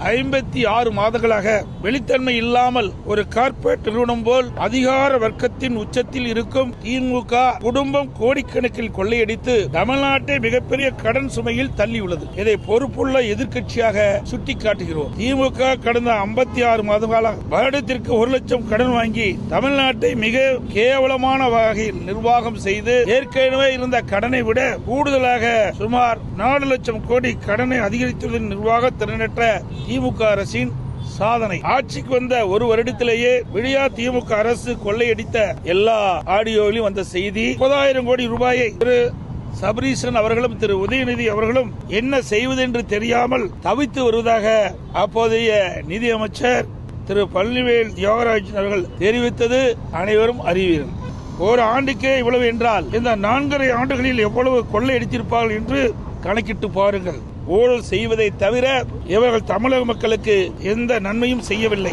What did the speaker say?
56 மாதங்களாக வெளித்தன்மை இல்லாமல் ஒரு கார்ப்பரேட் நிறுவனம் போல் அதிகார வர்க்கத்தின் உச்சத்தில் இருக்கும் திமுக குடும்பம் கோடிக்கணக்கில் கொள்ளையடித்து தமிழ்நாட்டை மிகப்பெரிய கடன் சுமையில் தள்ளியுள்ளது. இதை பொறுப்புள்ள எதிர்க்கட்சியாக சுட்டிக்காட்டுகிறோம். திமுக கடந்த 56 மாதங்களாக வருடத்திற்கு 1 லட்சம் கடன் வாங்கி தமிழ்நாட்டை மிக கேவலமான வகையில் நிர்வாகம் செய்து ஏற்கனவே இருந்த கடனை விட கூடுதலாக சுமார் 4 லட்சம் கோடி கடனை அதிகரித்துள்ள நிர்வாக திறனற்ற திமுக அரசின் சாதனை. ஆட்சிக்கு வந்த ஒரு வருடத்திலேயே விடியா திமுக அரசு கொள்ளையடித்த எல்லா ஆடியோவிலும் வந்த செய்தி 30,000 கோடி ரூபாயை திரு சபரீசன் அவர்களும் திரு உதயநிதி அவர்களும் என்ன செய்வது என்று தெரியாமல் தவித்து வருவதாக அப்போதைய நிதியமைச்சர் திரு பழனிவேல் தியாகராஜன் அவர்கள் தெரிவித்தது அனைவரும் அறிவீர்கள். ஒரு ஆண்டுக்கே இவ்வளவு என்றால் இந்த 4.5 ஆண்டுகளில் எவ்வளவு கொள்ளையடித்திருப்பார்கள் என்று கணக்கிட்டு பாருங்கள். ஊழல் செய்வதை தவிர இவர்கள் தமிழக மக்களுக்கு எந்த நன்மையும் செய்யவில்லை.